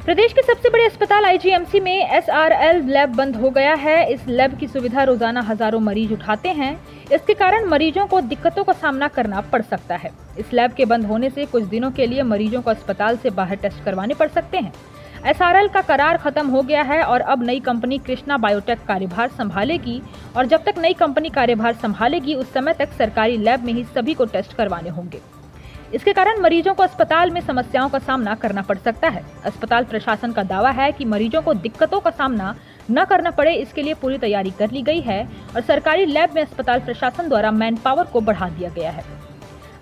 प्रदेश के सबसे बड़े अस्पताल आईजीएमसी में एसआरएल लैब बंद हो गया है। इस लैब की सुविधा रोजाना हजारों मरीज उठाते हैं। इसके कारण मरीजों को दिक्कतों का सामना करना पड़ सकता है। इस लैब के बंद होने से कुछ दिनों के लिए मरीजों को अस्पताल से बाहर टेस्ट करवाने पड़ सकते हैं। एसआरएल का करार खत्म हो गया है और अब नई कंपनी कृष्णा बायोटेक कार्यभार संभालेगी और जब तक नई कंपनी कार्यभार संभालेगी उस समय तक सरकारी लैब में ही सभी को टेस्ट करवाने होंगे। इसके कारण मरीजों को अस्पताल में समस्याओं का सामना करना पड़ सकता है। अस्पताल प्रशासन का दावा है कि मरीजों को दिक्कतों का सामना न करना पड़े, इसके लिए पूरी तैयारी कर ली गई है और सरकारी लैब में अस्पताल प्रशासन द्वारा मैन पावर को बढ़ा दिया गया है।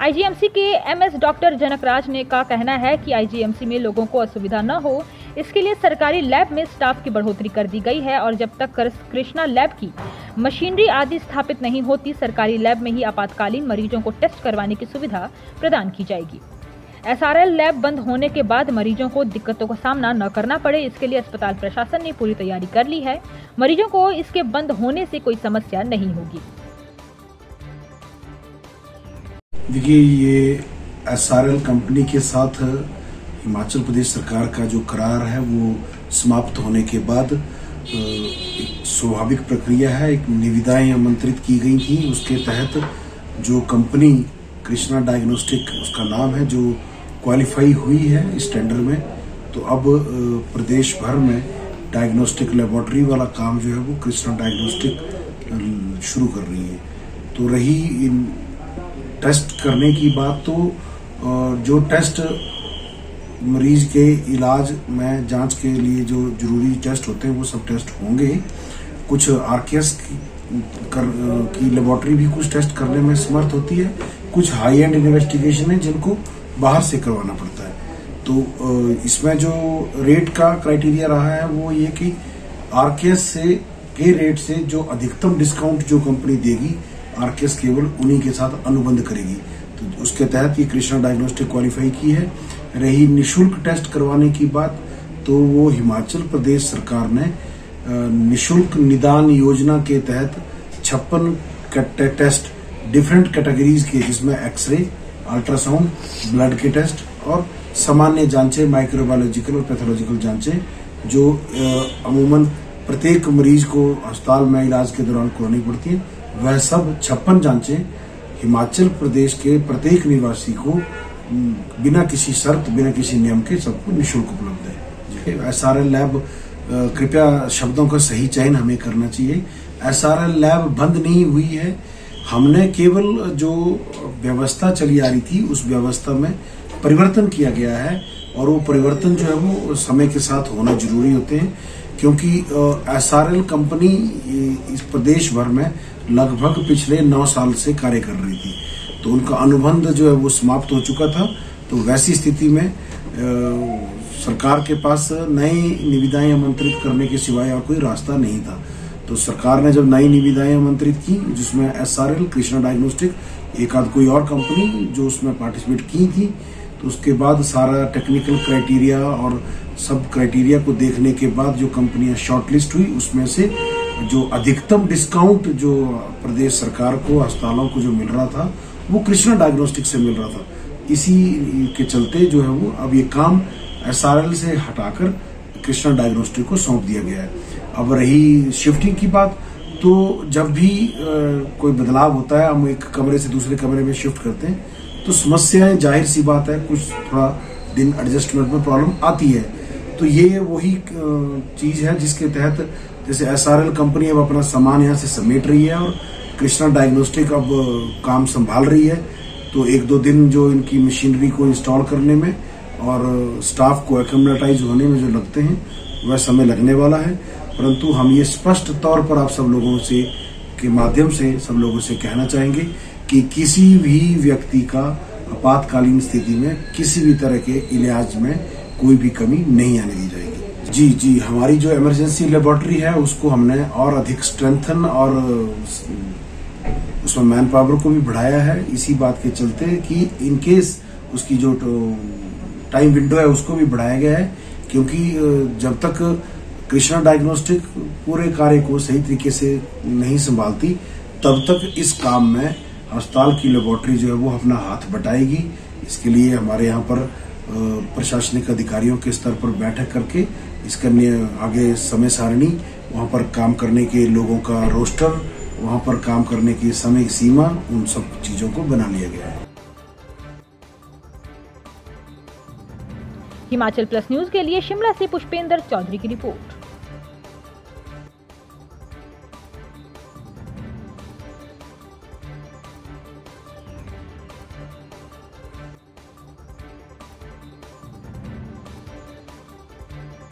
आईजीएमसी के एमएस डॉक्टर जनकराज ने का कहना है कि आईजीएमसी में लोगों को असुविधा न हो, इसके लिए सरकारी लैब में स्टाफ की बढ़ोतरी कर दी गई है और जब तक कृष्णा लैब की मशीनरी आदि स्थापित नहीं होती, सरकारी लैब में ही आपातकालीन मरीजों को टेस्ट करवाने की सुविधा प्रदान की जाएगी। एसआरएल लैब बंद होने के बाद मरीजों को दिक्कतों का सामना न करना पड़े, इसके लिए अस्पताल प्रशासन ने पूरी तैयारी कर ली है। मरीजों को इसके बंद होने से कोई समस्या नहीं होगी। देखिए, ये एसआरएल कंपनी के साथ हिमाचल प्रदेश सरकार का जो करार है वो समाप्त होने के बाद एक स्वाभाविक प्रक्रिया है। एक निविदाएं आमंत्रित की गई थी, उसके तहत जो कंपनी कृष्णा डायग्नोस्टिक उसका नाम है, जो क्वालिफाई हुई है इस टेंडर में, तो अब प्रदेश भर में डायग्नोस्टिक लेबोरेटरी वाला काम जो है वो कृष्णा डायग्नोस्टिक शुरू कर रही है। तो रही इन टेस्ट करने की बात, तो जो टेस्ट मरीज के इलाज में जांच के लिए जो जरूरी टेस्ट होते हैं वो सब टेस्ट होंगे। कुछ आरकेएस की लेबोरेटरी भी कुछ टेस्ट करने में समर्थ होती है। कुछ हाई एंड इन्वेस्टिगेशन है जिनको बाहर से करवाना पड़ता है। तो इसमें जो रेट का क्राइटेरिया रहा है वो ये कि आरकेएस से के रेट से जो अधिकतम डिस्काउंट जो कंपनी देगी, आरकेएस केवल उन्हीं के साथ अनुबंध करेगी। तो उसके तहत ये कृष्णा डायग्नोस्टिक क्वालिफाई की है। रही निशुल्क टेस्ट करवाने की बात, तो वो हिमाचल प्रदेश सरकार ने निशुल्क निदान योजना के तहत 56 टेस्ट डिफरेंट कैटेगरीज के, जिसमें एक्सरे, अल्ट्रासाउंड, ब्लड के टेस्ट और सामान्य जांचें, माइक्रोबायोलॉजिकल और पैथोलॉजिकल जांचें, जो अमूमन प्रत्येक मरीज को अस्पताल में इलाज के दौरान करानी पड़ती है, वह सब 56 जांचें हिमाचल प्रदेश के प्रत्येक निवासी को बिना किसी शर्त, बिना किसी नियम के सबको निःशुल्क उपलब्ध है। एसआरएल लैब, कृपया शब्दों का सही चयन हमें करना चाहिए। एसआरएल लैब बंद नहीं हुई है। हमने केवल जो व्यवस्था चली आ रही थी उस व्यवस्था में परिवर्तन किया गया है और वो परिवर्तन जो है वो समय के साथ होना जरूरी होते हैं, क्योंकि एसआरएल कंपनी इस प्रदेश भर में लगभग पिछले 9 साल से कार्य कर रही थी, तो उनका अनुबंध जो है वो समाप्त हो चुका था। तो वैसी स्थिति में सरकार के पास नई निविदाएं आमंत्रित करने के सिवाय और कोई रास्ता नहीं था। तो सरकार ने जब नई निविदाएं आमंत्रित की, जिसमें एसआरएल, कृष्णा डायग्नोस्टिक, एक आध कोई और कंपनी जो उसमें पार्टिसिपेट की थी, तो उसके बाद सारा टेक्निकल क्राइटेरिया और सब क्राइटेरिया को देखने के बाद जो कंपनियां शॉर्टलिस्ट हुई, उसमें से जो अधिकतम डिस्काउंट जो प्रदेश सरकार को, अस्पतालों को जो मिल रहा था, वो कृष्णा डायग्नोस्टिक से मिल रहा था। इसी के चलते जो है वो अब ये काम एसआरएल से हटाकर कृष्णा डायग्नोस्टिक को सौंप दिया गया है। अब रही शिफ्टिंग की बात, तो जब भी कोई बदलाव होता है, हम एक कमरे से दूसरे कमरे में शिफ्ट करते हैं, तो समस्याएं जाहिर सी बात है, कुछ थोड़ा दिन एडजस्टमेंट में प्रॉब्लम आती है। तो ये वही चीज है जिसके तहत, जैसे एसआरएल कंपनी अब अपना सामान यहाँ से समेट रही है और कृष्णा डायग्नोस्टिक अब काम संभाल रही है, तो 1-2 दिन जो इनकी मशीनरी को इंस्टॉल करने में और स्टाफ को एक्लेमेटाइज होने में जो लगते हैं, वह समय लगने वाला है। परंतु हम ये स्पष्ट तौर पर आप सब लोगों से के माध्यम से सब लोगों से कहना चाहेंगे कि किसी भी व्यक्ति का आपातकालीन स्थिति में किसी भी तरह के इलाज में कोई भी कमी नहीं आने दी जाएगी। जी, हमारी जो इमरजेंसी लेबोरेटरी है उसको हमने और अधिक स्ट्रेंथन और उसमें मैन पावर को भी बढ़ाया है, इसी बात के चलते कि इन केस उसकी जो टाइम विंडो है उसको भी बढ़ाया गया है, क्योंकि जब तक कृष्णा डायग्नोस्टिक पूरे कार्य को सही तरीके से नहीं संभालती, तब तक इस काम में अस्पताल की लेबोरेटरी जो है वो अपना हाथ बटाएगी। इसके लिए हमारे यहाँ पर प्रशासनिक अधिकारियों के स्तर पर बैठक करके इसका आगे समय सारणी, वहाँ पर काम करने के लोगों का रोस्टर, वहाँ पर काम करने की समय सीमा, उन सब चीज़ों को बना लिया गया है। हिमाचल प्लस न्यूज के लिए शिमला से पुष्पेंद्र चौधरी की रिपोर्ट।